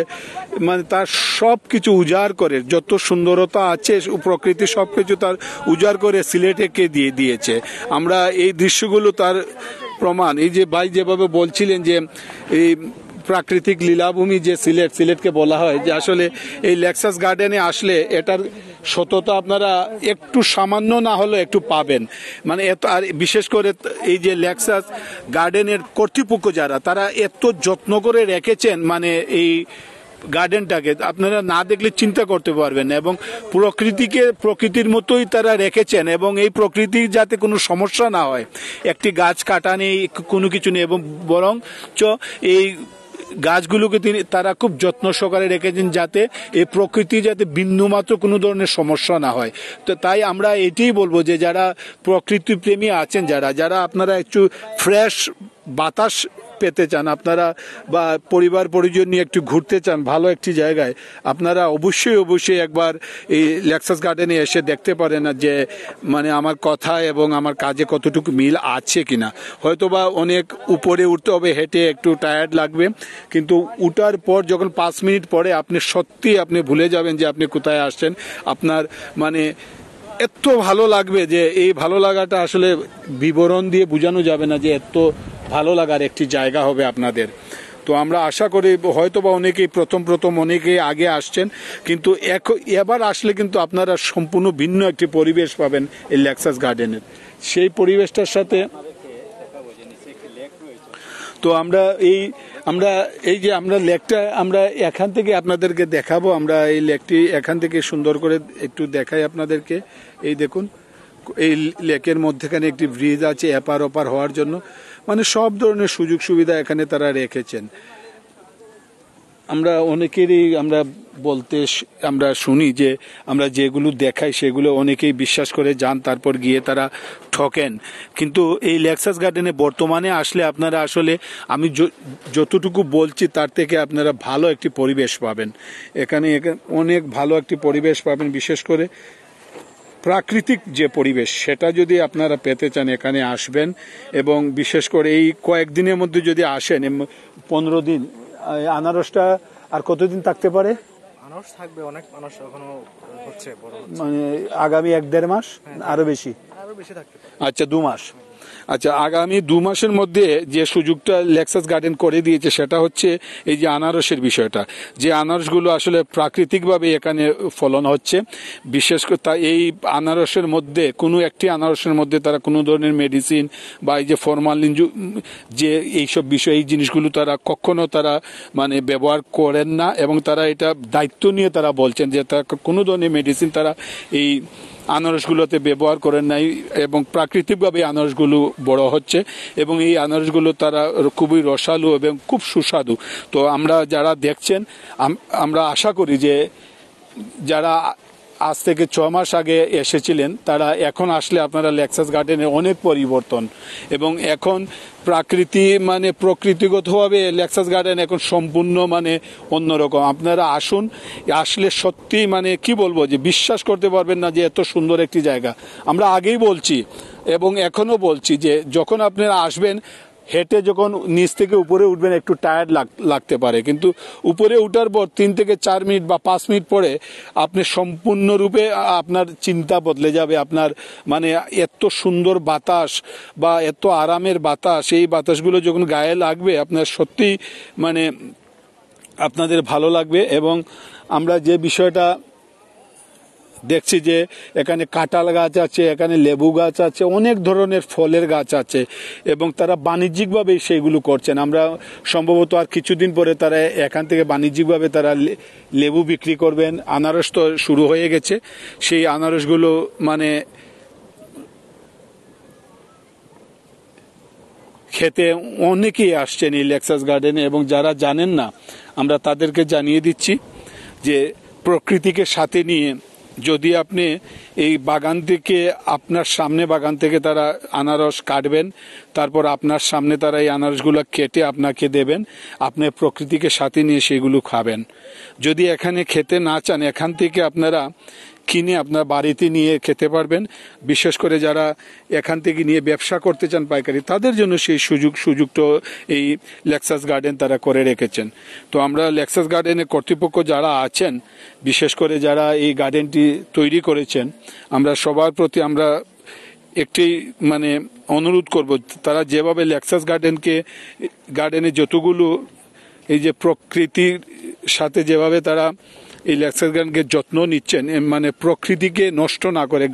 মানে তার সব কিছু উজাড় করে, যত সুন্দরতা আছে প্রকৃতি সব কিছু তার উজাড় করে সিলেটকে দিয়ে দিয়েছে। আমরা এই দৃশ্যগুলো তার প্রমাণ। এই যে ভাই যেভাবে বলছিলেন যে এই প্রাকৃতিক লীলাভূমি যে সিলেটকে বলা হয়, যে আসলে এই লেক্সাস গার্ডেনে আসলে এটার সততা আপনারা একটু সামান্য না হলেও একটু পাবেন। মানে এত, আর বিশেষ করে এই যে লেক্সাস গার্ডেনের কর্তৃপক্ষ যারা, তারা এত যত্ন করে রেখেছেন মানে এই গার্ডেনটাকে আপনারা না দেখলে চিন্তা করতে পারবেন না। এবং প্রকৃতির মতোই তারা রেখেছেন, এবং এই প্রকৃতি যাতে কোনো সমস্যা না হয়, একটি গাছ কাটা নেই, কোনো কিছু নেই, এবং বরং এই গাছগুলোকে তারা খুব যত্ন সহকারে রেখেছেন যাতে এই প্রকৃতি যাতে বিন্দুমাত্র কোনো ধরনের সমস্যা না হয়। তো তাই আমরা এটাই বলবো যে যারা প্রকৃতি প্রেমী আছেন, যারা আপনারা একটু ফ্রেশ বাতাস পেতে চান, আপনারা বা পরিবার পরিজন নিয়ে একটু ঘুরতে চান ভালো একটি জায়গায়, আপনারা অবশ্যই একবার এই লেক্সাস গার্ডেনে এসে দেখতে পারেন না যে মানে আমার কথা এবং আমার কাজে কতটুকু মিল আছে কিনা। হয়তোবা অনেক উপরে উঠতে হবে, হেঁটে একটু টায়ার্ড লাগবে, কিন্তু উঠার পর যখন 5 মিনিট পরে আপনি ভুলে যাবেন যে আপনি কোথায় আসছেন। আপনার মানে এত ভালো লাগবে যে এই ভালো লাগাটা আসলে বিবরণ দিয়ে বোঝানো যাবে না, যে এত ভালো লাগার একটি জায়গা হবে আপনাদের। তো আমরা আশা করি হয়তোবা অনেকেই প্রথম অনেকেই আগে আসছেন, কিন্তু এবার আসলে কিন্তু আপনারা সম্পূর্ণ ভিন্ন একটি পরিবেশ পাবেন এই লেক্সাস গার্ডেনের। সেই পরিবেশটার সাথে তো আমরা লেকটা আমরা এখান থেকে আপনাদেরকে দেখাবো। আমরা এই লেকটি এখান থেকে সুন্দর করে একটু দেখাই আপনাদেরকে। এই দেখুন, এই লেকের মধ্যেখানে একটি ব্রিজ আছে এপার ওপার হওয়ার জন্য, মানে সব ধরনের সুযোগ সুবিধা এখানে তারা রেখেছেন। আমরা অনেকেরই আমরা শুনি যে আমরা যেগুলো দেখাই সেগুলো অনেকেই বিশ্বাস করে যান, তারপর গিয়ে তারা ঠকেন। কিন্তু এই লেক্সাস গার্ডেনে বর্তমানে আসলে আপনারা আসলে আমি যতটুকু বলছি তার থেকে আপনারা ভালো একটি পরিবেশ পাবেন। এখানে অনেক ভালো একটি পরিবেশ পাবেন, বিশেষ করে প্রাকৃতিক যে পরিবেশ সেটা যদি আপনারা পেতে চান এখানে আসবেন। এবং বিশেষ করে এই কয়েকদিনের মধ্যে যদি আসেন, 15 দিন, আনারসটা আর কতদিন থাকতে পারে? আনারস থাকবে, অনেক আনারস এখনো হচ্ছে, বড় হচ্ছে। মানে আগামী 1-1.5 মাস, আরো বেশি থাকতে পারে। আচ্ছা, 2 মাস। আচ্ছা, আগামী 2 মাসের মধ্যে যে সুযোগটা লেক্সাস গার্ডেন করে দিয়েছে সেটা হচ্ছে এই যে আনারসের বিষয়টা, যে আনারসগুলো আসলে প্রাকৃতিকভাবে এখানে ফলন হচ্ছে। বিশেষ করে এই আনারসের মধ্যে কোনো একটি আনারসের মধ্যে তারা কোনো ধরনের মেডিসিন বা এই যে ফরমালিন যে এইসব বিষয়, এই জিনিসগুলো তারা কখনো মানে ব্যবহার করেন না। এবং তারা এটা দায়িত্ব নিয়ে তারা বলছেন যে তারা কোনো ধরনের মেডিসিন তারা এই আনারসগুলোতে ব্যবহার করেন নাই, এবং প্রাকৃতিকভাবে আনারসগুলো বড় হচ্ছে, এবং এই আনারসগুলো তারা খুবই রসালো এবং খুব সুস্বাদু। তো আমরা যারা দেখছেন, আমরা আশা করি যে যারা আজ থেকে 6 মাস আগে এসেছিলেন তারা এখন আসলে আপনারা লেক্সাস গার্ডেনের অনেক পরিবর্তন, এবং এখন প্রকৃতিগতভাবে লেক্সাস গার্ডেন এখন সম্পূর্ণ মানে অন্যরকম। আপনারা আসলে সত্যি মানে কি বলবো যে বিশ্বাস করতে পারবেন না যে এত সুন্দর একটি জায়গা। আমরা আগেই বলছি এবং এখনো বলছি যে যখন আপনারা আসবেন, হেঁটে যখন নিচ থেকে উপরে উঠবেন একটু টায়ার্ড লাগতে পারে, কিন্তু উপরে উঠার পর 3 থেকে 4 মিনিট বা 5 মিনিট পরে আপনি সম্পূর্ণরূপে আপনার চিন্তা বদলে যাবে। আপনার মানে এত সুন্দর বাতাস বা এত আরামের বাতাস, এই বাতাসগুলো যখন গায়ে লাগবে আপনার সত্যি মানে আপনাদের ভালো লাগবে। এবং আমরা যে বিষয়টা দেখছি যে এখানে কাঁঠাল গাছ আছে, এখানে লেবু গাছ আছে, অনেক ধরনের ফলের গাছ আছে এবং তারা বাণিজ্যিকভাবেই সেইগুলো করছেন। আমরা সম্ভবত আর কিছুদিন পরে তারা এখান থেকে বাণিজ্যিকভাবে তারা লেবু বিক্রি করবেন। আনারস তো শুরু হয়ে গেছে, সেই আনারসগুলো মানে খেতে অনেকেই আসছেন এই লেক্সাস গার্ডেনে, এবং যারা জানেন না আমরা তাদেরকে জানিয়ে দিচ্ছি যে প্রকৃতিকে সাথে নিয়ে যদি আপনি এই বাগান থেকে আপনার সামনে বাগান থেকে তারা আনারস কাটবেন, তারপর আপনার সামনে তারা এই আনারসগুলো কেটে আপনাকে দেবেন, আপনি প্রকৃতিকে সাথে নিয়ে সেগুলো খাবেন। যদি এখানে খেতে না চান, এখান থেকে আপনারা কিনে আপনার বাড়িতে নিয়ে খেতে পারবেন। বিশেষ করে যারা এখান থেকে নিয়ে ব্যবসা করতে চান পাইকারি, তাদের জন্য সেই সুযোগটা এই লেক্সাস গার্ডেন তারা করে রেখেছেন। তো আমরা লেক্সাস গার্ডেনের কর্তৃপক্ষ যারা আছেন, বিশেষ করে যারা এই গার্ডেনটি তৈরি করেছেন, আমরা সবার প্রতি আমরা একটি মানে অনুরোধ করব, তারা যেভাবে লেক্সাস গার্ডেনে যতগুলো এই যে প্রকৃতির সাথে যেভাবে তারা এই লেক্সাস গার্ডেনকে যত্ন নিচ্ছেন, মানে প্রকৃতিকে নষ্ট না করে,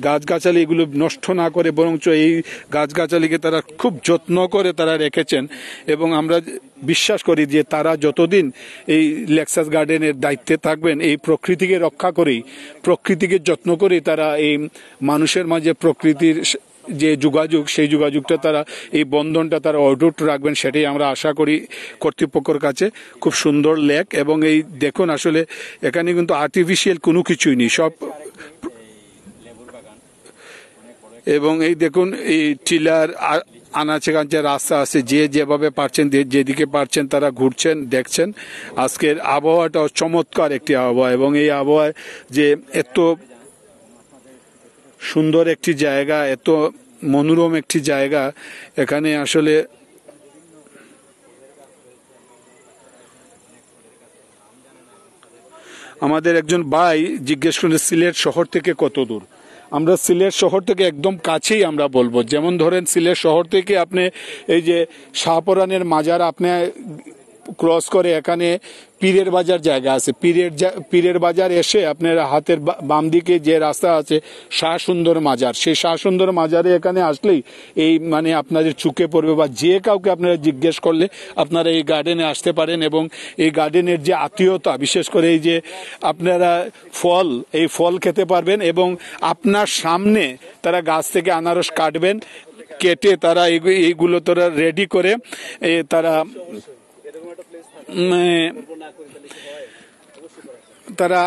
গাছগাছালি এগুলো নষ্ট না করে, বরঞ্চ এই গাছগাছালিকে তারা খুব যত্ন করে তারা রেখেছেন। এবং আমরা বিশ্বাস করি যে তারা যতদিন এই লেক্সাস গার্ডেনের দায়িত্বে থাকবেন, এই প্রকৃতিকে রক্ষা করেই, প্রকৃতিকে যত্ন করেই তারা এই মানুষের মাঝে প্রকৃতির যে যোগাযোগ, সেই যোগাযোগটা তারা, এই বন্ধনটা তারা অটুট রাখবেন, সেটাই আমরা আশা করি কর্তৃপক্ষের কাছে। খুব সুন্দর লেক, এবং এই দেখুন আসলে এখানে কিন্তু আর্টিফিশিয়াল কোনো কিছুই নেই, সব। এবং এই দেখুন এই টিলার আনাচে কানাচে রাস্তা আছে, যে যেভাবে পারছেন যেদিকে পারছেন তারা ঘুরছেন, দেখছেন। আজকের আবহাওয়াটা চমৎকার একটি আবহাওয়া, এবং এই আবহাওয়ায় যে এত সুন্দর একটি জায়গা, এত মনোরম একটি জায়গা, এখানে আসলে আমাদের একজন ভাই জিজ্ঞেস করেন সিলেট শহর থেকে কত দূর। আমরা সিলেট শহর থেকে একদম কাছেই আমরা বলবো। যেমন ধরেন সিলেট শহর থেকে আপনি এই যে শাহপরানের মাজার আপনি ক্রস করে এখানে পীরের বাজার জায়গা আছে, পীরের বাজার এসে আপনার হাতের বাম দিকে যে রাস্তা আছে শাহ সুন্দর মাজার, সেই শাহ সুন্দর মাজারে এখানে আসলেই এই মানে আপনাদের চুকে পড়বে, বা যে কাউকে আপনারা জিজ্ঞেস করলে আপনারা এই গার্ডেনে আসতে পারেন। এবং এই গার্ডেনের যে আত্মীয়তা, বিশেষ করে এই যে আপনারা এই ফল খেতে পারবেন, এবং আপনার সামনে তারা গাছ থেকে আনারস কাটবেন, কেটে তারা এইগুলো তারা রেডি করে তারা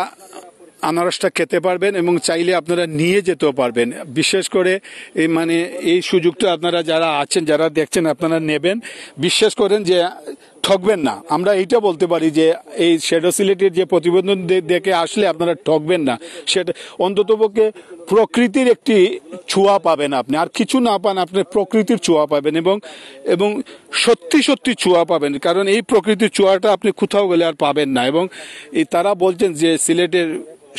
আনারসটা খেতে পারবেন, এবং চাইলে আপনারা নিয়ে যেতেও পারবেন। বিশেষ করে এই মানে এই সুযোগটা আপনারা যারা আছেন, যারা দেখছেন, আপনারা নেবেন। বিশ্বাস করেন যে ঠকবেন না। আমরা এইটা বলতে পারি যে এই শ্যাডো সিলেটের যে প্রতিবেদন দেখে আসলে আপনারা ঠকবেন না। সেটা অন্ততপক্ষে প্রকৃতির একটি ছোঁয়া পাবেন আপনি, আর কিছু না পান, আপনি প্রকৃতির ছোঁয়া পাবেন, এবং সত্যি সত্যি ছোঁয়া পাবেন। কারণ এই প্রকৃতির ছোঁয়াটা আপনি কোথাও গেলে আর পাবেন না। এবং তারা বলছেন যে সিলেটের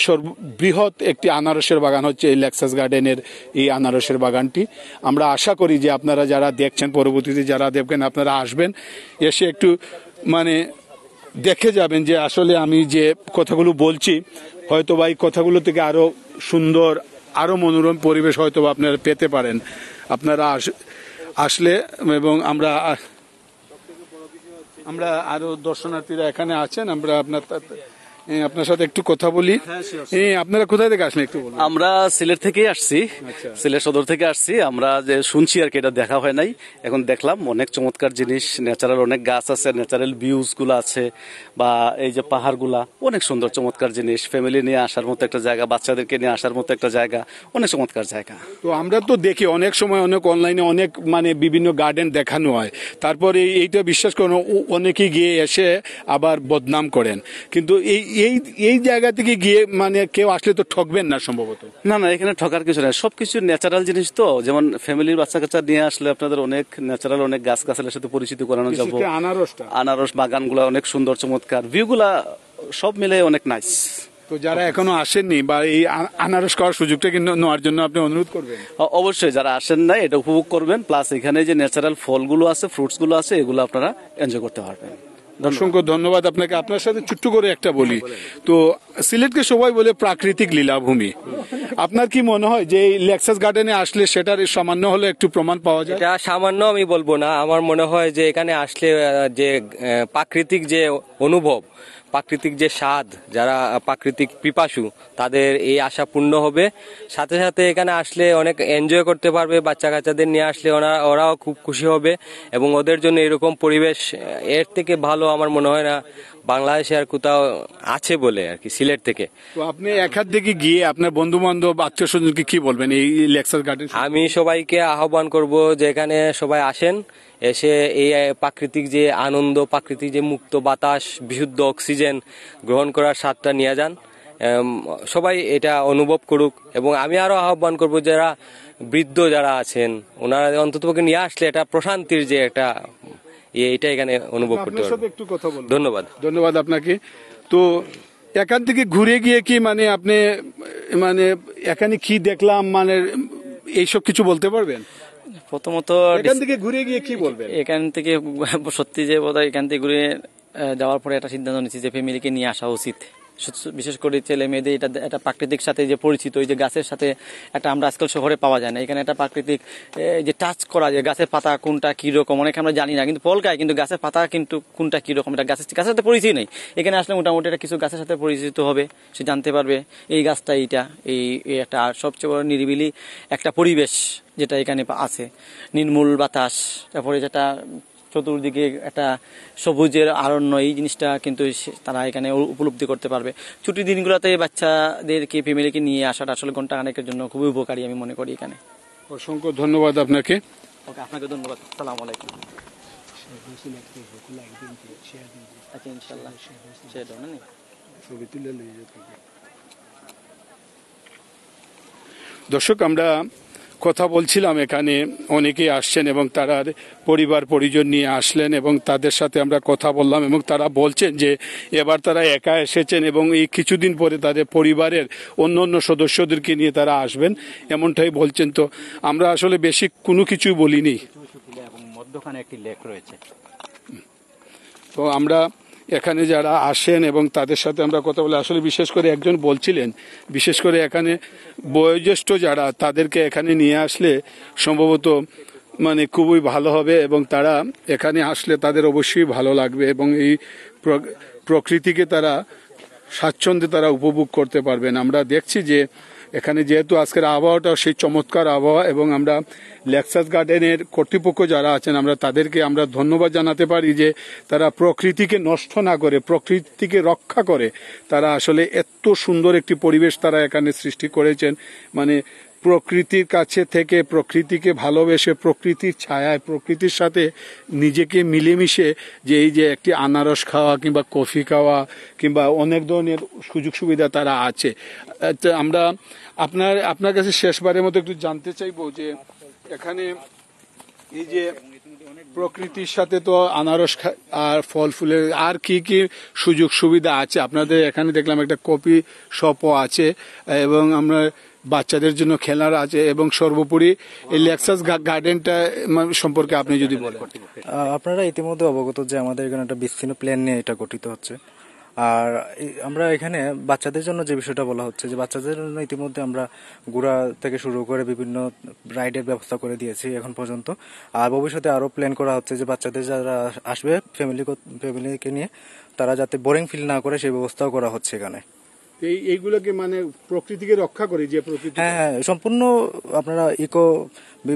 সর্ববৃহৎ একটি আনারসের বাগান হচ্ছে এই লেক্সাস গার্ডেনের এই আনারসের বাগানটি। আমরা আশা করি যে আপনারা যারা দেখছেন, পরবর্তীতে যারা দেখবেন, আপনারা আসবেন, এসে একটু মানে দেখে যাবেন যে আসলে আমি যে কথাগুলো বলছি, হয়তো বা এই কথাগুলো থেকে আরো সুন্দর, আরো মনোরম পরিবেশ হয়তো আপনারা পেতে পারেন আপনারা আসলে। এবং আমরা আরো দর্শনার্থীরা এখানে আছেন, আমরা আপনার সাথে একটু কথা বলি। আপনারা কোথায় থেকে আসলেন একটু বলুন। আমরা সিলেট থেকেই আসছি, সিলেট সদর থেকে আসছি। আমরা যে শুনছি আর কি, এটা দেখা হয় নাই, এখন দেখলাম। অনেক চমৎকার জিনিস, ন্যাচারাল অনেক গাছ আছে, ন্যাচারাল ভিউজ গুলো আছে, বা এই যে পাহাড় গুলা, অনেক সুন্দর চমৎকার জিনিস। ফ্যামিলি নিয়ে আসার মতো একটা জায়গা, বাচ্চাদেরকে নিয়ে আসার মতো একটা জায়গা, অনেক চমৎকার জায়গা। তো আমরা তো দেখি অনেক সময় অনেক অনলাইনে অনেক মানে বিভিন্ন গার্ডেন দেখানো হয়, তারপরে এইটা বিশ্বাস করেন অনেকেই গিয়ে এসে আবার বদনাম করেন, কিন্তু এই জায়গা থেকে গিয়ে মানে কেউ আসলে তো ঠকবেন না সম্ভবত। না, এখানে ঠকার কিছু নাই, সবকিছু ন্যাচারাল জিনিস। তো যেমন ফ্যামিলির বাচ্চা কাচ্চা নিয়ে আসলে আপনাদের অনেক ন্যাচারাল অনেক গাছ গাছালের সাথে পরিচিত করানো যাবো। আনারস বাগান গুলা অনেক সুন্দর, চমৎকার ভিউ গুলা, সব মিলে অনেক নাইস। তো যারা এখনো আসেননি বা এই আনারস খাওয়ার সুযোগটা কিন্তু নেওয়ার জন্য আপনি অনুরোধ করবেন। অবশ্যই যারা আসেন না এটা উপভোগ করবেন, প্লাস এখানে যে ন্যাচারাল ফলগুলো আছে, ফ্রুটস গুলো আছে, এগুলো আপনারা এনজয় করতে পারবেন। অসংখ্য ধন্যবাদ আপনাকে। আপনার সাথে ছোট্ট করে একটা বলি, তো সিলেটকে সবাই বলে প্রাকৃতিক লীলাভূমি। আপনার কি মনে হয় যে এই লেক্সাস গার্ডেনে আসলে সেটার সামান্য হলে একটু প্রমাণ পাওয়া যায়? এটা সামান্য আমি বলবো না, আমার মনে হয় যে এখানে আসলে যে প্রাকৃতিক যে অনুভব, প্রাকৃতিক যে স্বাদ, যারা প্রাকৃতিক পিপাসু তাদের এই আশা পূর্ণ হবে। সাথে সাথে এখানে আসলে অনেক এনজয় করতে পারবে, বাচ্চা কাচ্চাদের নিয়ে আসলে ওরাও খুব খুশি হবে এবং ওদের জন্য এরকম পরিবেশ এর থেকে ভালো আমার মনে হয় না বাংলাদেশে আর কোথাও আছে বলে আর কি, সিলেট থেকে। তো আপনি একার দিকে গিয়ে আপনার বন্ধু বান্ধব আত্মীয় স্বজনকে কি বলবেন এই লেক্সাস গার্ডেন? আমি সবাইকে আহ্বান করব যে এখানে সবাই আসেন, এসে এই প্রাকৃতিক যে আনন্দ, প্রাকৃতিক যে মুক্ত বাতাস, বিশুদ্ধ অক্সিজেন গ্রহণ করার স্বাদটা নিয়ে যান। সবাই এটা অনুভব করুক এবং আমি আরো আহ্বান করব যারা বৃদ্ধ যারা আছেন ওনারা অন্ততপক্ষে নিয়ে আসলে এটা প্রশান্তির যে একটা এটা এখানে অনুভব করতে আপনার সাথে পারবে। একটু কথা বলবো। ধন্যবাদ। ধন্যবাদ আপনাকে। তো এখান থেকে ঘুরে গিয়ে কি মানে আপনি মানে এখানে কি দেখলাম মানে এইসব কিছু বলতে পারবেন? প্রথমত এখান থেকে ঘুরে গিয়ে কি বলবেন? এখান থেকে সত্যি যে বোধহয় এখান থেকে ঘুরে যাওয়ার পরে একটা সিদ্ধান্ত নিচ্ছি যে ফ্যামিলিকে নিয়ে আসা উচিত। বিশেষ করে ছেলে মেয়েদের এটা প্রাকৃতিক সাথে যে পরিচিত, ওই যে গাছের সাথে একটা আমরা আজকাল শহরে পাওয়া যায় না, এখানে একটা প্রাকৃতিক যে টাচ করা যায়, গাছের পাতা কোনটা কিরকম অনেক আমরা জানি না, কিন্তু পলকায় কিন্তু গাছের পাতা কিন্তু কোনটা কিরকম এটা গাছের সাথে পরিচিত নেই। এখানে আসলে মোটামুটি এটা কিছু গাছের সাথে পরিচিত হবে, সে জানতে পারবে এই গাছটা এইটা এই একটা। আর সবচেয়ে বড় নিরিবিলি একটা পরিবেশ যেটা এখানে আছে, নির্মূল বাতাস, তারপরে যেটা চতুর্দিকে একটা সবুজের আরণ্য, এই জিনিসটা কিন্তু তারা এখানে উপলব্ধি করতে পারবে। ছুটির দিনগুলোতে বাচ্চাদেরকে ফ্যামিলিকে নিয়ে আসাটা আসলে ঘন্টা খানেকের জন্য খুবই উপকারী আমি মনে করি এখানে। অসংখ্য ধন্যবাদ আপনাকে। ওকে, আপনাকে ধন্যবাদ। আসসালামু আলাইকুম। আচ্ছা, ইনশাআল্লাহ শেয়ার দাও না নি? দর্শক, আমরা কথা বলছিলাম, এখানে অনেকেই আসছেন এবং তারা পরিবার পরিজন নিয়ে আসলেন এবং তাদের সাথে আমরা কথা বললাম এবং তারা বলছেন যে এবার তারা একা এসেছেন এবং এই কিছুদিন পরে তাদের পরিবারের অন্য অন্য সদস্যদেরকে নিয়ে তারা আসবেন এমনটাই বলছেন। তো আমরা আসলে বেশি কোনো কিছুই বলিনি এবং মধ্যখানে একটি লেক রয়েছে। তো আমরা এখানে যারা আসেন এবং তাদের সাথে আমরা কথা বলে আসলে বিশেষ করে একজন বলছিলেন বিশেষ করে এখানে বয়োজ্যেষ্ঠ যারা তাদেরকে এখানে নিয়ে আসলে সম্ভবত মানে খুবই ভালো হবে এবং তারা এখানে আসলে তাদের অবশ্যই ভালো লাগবে এবং এই প্রকৃতিকে তারা স্বাচ্ছন্দ্যে তারা উপভোগ করতে পারবেন। আমরা দেখছি যে এখানে যেহেতু আজকের আবহাওয়াটাও সেই চমৎকার আবহাওয়া এবং আমরা লেক্সাস গার্ডেনের কর্তৃপক্ষ যারা আছেন আমরা তাদেরকে আমরা ধন্যবাদ জানাতে পারি যে তারা প্রকৃতিকে নষ্ট না করে প্রকৃতিকে রক্ষা করে তারা আসলে এত সুন্দর একটি পরিবেশ তারা এখানে সৃষ্টি করেছেন। মানে প্রকৃতির কাছে থেকে প্রকৃতিকে ভালোবেসে প্রকৃতির ছায়ায় প্রকৃতির সাথে নিজেকে মিলেমিশে যে এই যে একটি আনারস খাওয়া কিংবা কফি খাওয়া কিংবা অনেক ধরনের সুযোগ সুবিধা তারা আছে। আমরা আপনার কাছে শেষবারের মতো একটু জানতে চাইবো যে এখানে এই যে প্রকৃতির সাথে তো আনারস আর ফল ফুলের আর কি কি সুযোগ সুবিধা আছে আপনাদের এখানে? দেখলাম একটা কফি শপও আছে এবং আমরা বাচ্চাদের জন্য খেলার আছে এবং সর্বোপরি এই লেক্সাস গার্ডেনটা সম্পর্কে আপনি যদি বলেন। আপনারা ইতিমধ্যে অবগত যে আমাদের এখানে একটা বিস্তীর্ণ প্ল্যান নিয়ে এটা গঠিত হচ্ছে। আর আমরা এখানে বাচ্চাদের জন্য যে বিষয়টা বলা হচ্ছে যে বাচ্চাদের জন্য ইতিমধ্যে আমরা ঘোরা থেকে শুরু করে বিভিন্ন রাইডের ব্যবস্থা করে দিয়েছি এখন পর্যন্ত। আর ভবিষ্যতে আরো প্ল্যান করা হচ্ছে যে বাচ্চাদের যারা আসবে ফ্যামিলিকে নিয়ে তারা যাতে বোরিং ফিল না করে সেই ব্যবস্থাও করা হচ্ছে এখানে। এইগুলোকে মানে প্রকৃতিকে রক্ষা করে যে প্রকৃতি হ্যাঁ সম্পূর্ণ আপনারা ইকো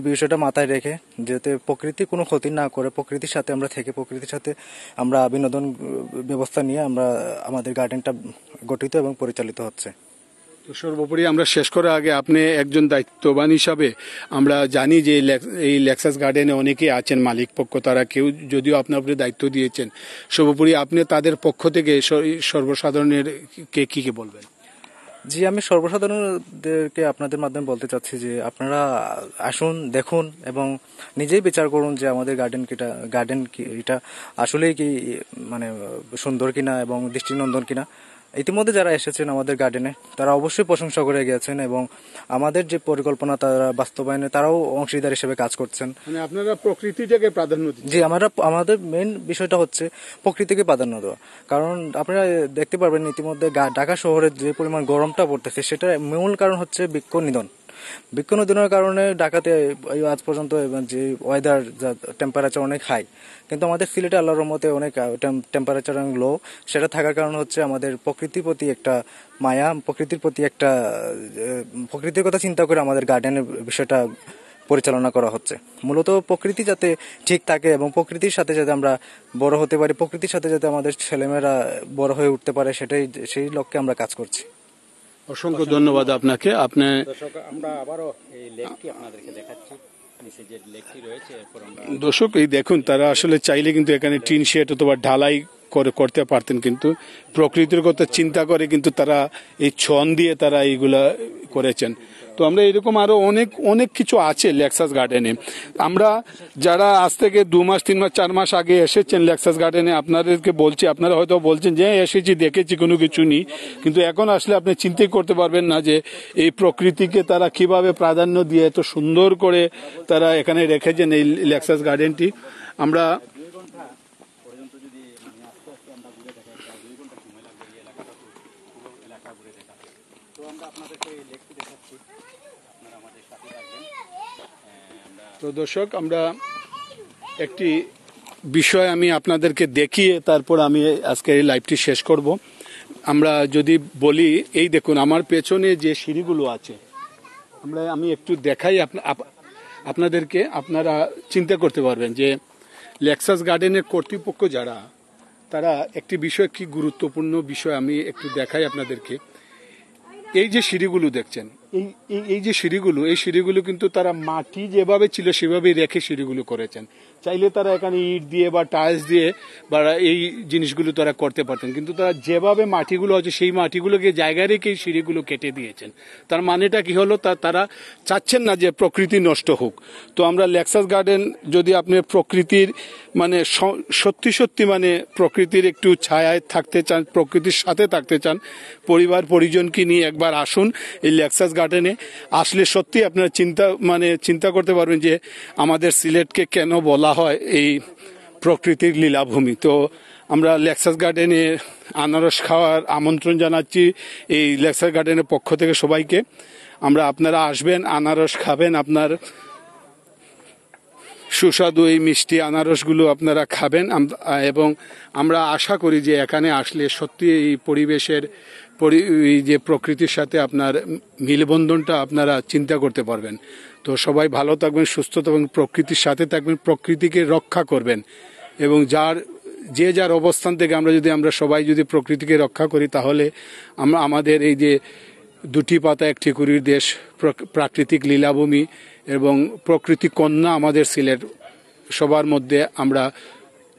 বিষয়টা মাথায় রেখে যাতে প্রকৃতি কোনো ক্ষতি না করে প্রকৃতির সাথে আমরা থেকে প্রকৃতির সাথে আমরা বিনোদন ব্যবস্থা নিয়ে আমরা আমাদের গার্ডেনটা গঠিত এবং পরিচালিত হচ্ছে। তো সর্বোপরি আমরা শেষ করার আগে আপনি একজন দায়িত্ববান হিসাবে আমরা জানি যে এই লেক্সাস গার্ডেনে অনেকেই আছেন মালিক পক্ষ, তারা কেউ যদিও আপনার উপরে দায়িত্ব দিয়েছেন, সর্বোপরি আপনি তাদের পক্ষ থেকে সর্বসাধারণের কি বলবেন? জি, আমি সর্বসাধারণদেরকে আপনাদের মাধ্যমে বলতে চাচ্ছি যে আপনারা আসুন, দেখুন এবং নিজেই বিচার করুন যে আমাদের গার্ডেন এটা আসলেই কি মানে সুন্দর কিনা এবং দৃষ্টিনন্দন কিনা। ইতিমধ্যে যারা এসেছেন আমাদের গার্ডেনে তারা অবশ্যই প্রশংসা করে গিয়েছেন এবং আমাদের যে পরিকল্পনা তারা বাস্তবায়নে তারাও অংশীদার হিসেবে কাজ করছেন। মানে আপনারা প্রকৃতিটাকে প্রাধান্য দিচ্ছেন। জি, আমাদের মেইন বিষয়টা হচ্ছে প্রকৃতিকে প্রাধান্য দেওয়া। কারণ আপনারা দেখতে পারবেন ইতিমধ্যে ঢাকা শহরে যে পরিমাণ গরমটা পড়তেছে সেটা মূল কারণ হচ্ছে বৃক্ষ নিধন। বৃক্ষ নিধনের কারণে ঢাকাতে আজ পর্যন্ত যে ওয়েদার টেম্পারেচার অনেক হাই, কিন্তু আমাদের সিলেটে আল্লাহর রহমতে অনেক টেম্পারেচার লো। সেটা থাকার কারণ হচ্ছে আমাদের প্রকৃতির প্রতি একটা মায়া, প্রকৃতির কথা চিন্তা করে আমাদের গার্ডেনের বিষয়টা পরিচালনা করা হচ্ছে। মূলত প্রকৃতি যাতে ঠিক থাকে এবং প্রকৃতির সাথে যাতে আমরা বড় হতে পারি, প্রকৃতির সাথে যাতে আমাদের ছেলেমেয়েরা বড় হয়ে উঠতে পারে, সেই লক্ষ্যে আমরা কাজ করছি। অসংখ্য ধন্যবাদ আপনাকে। আপনি আমরা আবারও এই লেকটি আপনাদেরকে দেখাচ্ছি, নিচে যে লেকটি রয়েছে। এরপর আমরা দর্শক এই দেখুন, তারা আসলে চাইলে কিন্তু এখানে টিন শেড অথবা ঢালাই করতে পারতেন, কিন্তু প্রকৃতির কথা চিন্তা করে কিন্তু তারা এই ছন দিয়ে তারা এইগুলা করেছেন। তো আমরা এরকম আরো অনেক কিছু আছে লেক্সাস গার্ডেনে। আমরা যারা আজ থেকে 2 মাস 3 মাস 4 মাস আগে এসেছেন লেক্সাস গার্ডেনে, আপনাদেরকে বলছি, আপনারা হয়তো বলছেন যে এসেছি দেখেছি কোনো কিছু নেই, কিন্তু এখন আসলে আপনি চিন্তাই করতে পারবেন না যে এই প্রকৃতিকে তারা কিভাবে প্রাধান্য দিয়ে এত সুন্দর করে তারা এখানে রেখেছেন এই লেক্সাস গার্ডেনটি। আমরা তো দর্শক, আমরা একটি বিষয় আমি আপনাদেরকে দেখিয়ে তারপর আমি আজকে এই লাইভটি শেষ করব। আমরা যদি বলি, এই দেখুন আমার পেছনে যে সিঁড়িগুলো আছে, আমি একটু দেখাই আপনাদেরকে, আপনারা চিন্তা করতে পারবেন যে লেক্সাস গার্ডেনের কর্তৃপক্ষ যারা, তারা একটি বিষয় কি গুরুত্বপূর্ণ বিষয় আমি একটু দেখাই আপনাদেরকে। এই যে সিঁড়িগুলো দেখছেন, এই যে সিঁড়িগুলো, এই সিঁড়িগুলো কিন্তু তারা মাটি যেভাবে ছিল সেভাবেই রেখে সিঁড়িগুলো করেছেন। চাইলে তারা এখানে ইট দিয়ে বা টাইলস দিয়ে বা এই জিনিসগুলো তারা করতে পারতেন, কিন্তু তারা যেভাবে মাটিগুলো আছে সেই মাটিগুলোকে জায়গায় রেখে এই সিঁড়িগুলো কেটে দিয়েছেন। তার মানেটা কি হলো, তারা চাচ্ছেন না যে প্রকৃতি নষ্ট হোক। তো আমরা লেক্সাস গার্ডেন, যদি আপনি প্রকৃতির মানে সত্যি মানে প্রকৃতির একটু ছায়ায় থাকতে চান, প্রকৃতির সাথে থাকতে চান, পরিবার পরিজনকে নিয়ে একবার আসুন এই লেক্সাস গার্ডেনে। আসলে সত্যি আপনারা চিন্তা করতে পারবেন যে আমাদের সিলেটকে কেন বলা হয় এই প্রকৃতির লীলাভূমি। তো আমরা লেক্সাস গার্ডেনে আনারস খাওয়ার আমন্ত্রণ জানাচ্ছি এই লেক্সাস গার্ডেনের পক্ষ থেকে সবাইকে। আপনারা আসবেন, আনারস খাবেন, আপনার সুস্বাদু এই মিষ্টি আনারসগুলো আপনারা খাবেন। এবং আমরা আশা করি যে এখানে আসলে সত্যি এই পরিবেশের এই যে প্রকৃতির সাথে আপনার মিলবন্ধনটা আপনারা চিন্তা করতে পারবেন। তো সবাই ভালো থাকবেন, সুস্থ থাকবেন, প্রকৃতির সাথে থাকবেন, প্রকৃতিকে রক্ষা করবেন। এবং যার অবস্থান থেকে আমরা সবাই যদি প্রকৃতিকে রক্ষা করি, তাহলে আমাদের এই যে 2টি পাতা 1টি কুড়ির দেশ, প্রাকৃতিক লীলাভূমি এবং প্রকৃতি কন্যা আমাদের সিলেট, সবার মধ্যে আমরা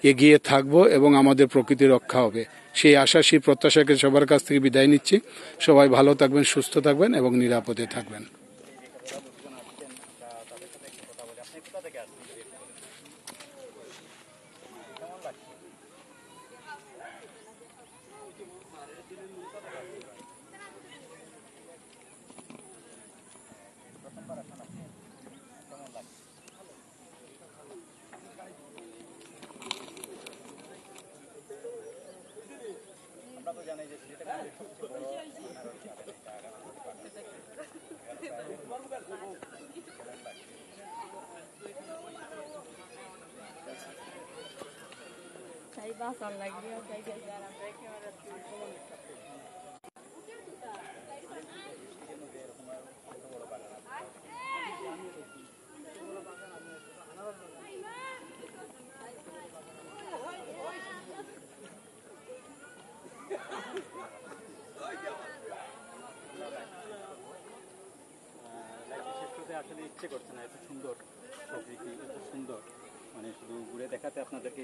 এগিয়ে থাকব এবং আমাদের প্রকৃতি রক্ষা হবে। সেই আশা, সেই প্রত্যাশাকে সবার কাছ থেকে বিদায় নিচ্ছি। সবাই ভালো থাকবেন, সুস্থ থাকবেন এবং নিরাপদে থাকবেন। আসলে ইচ্ছে করছে না, এত সুন্দর প্রকৃতি, এত সুন্দর, মানে শুধু ঘুরে দেখাতে আপনাদেরকে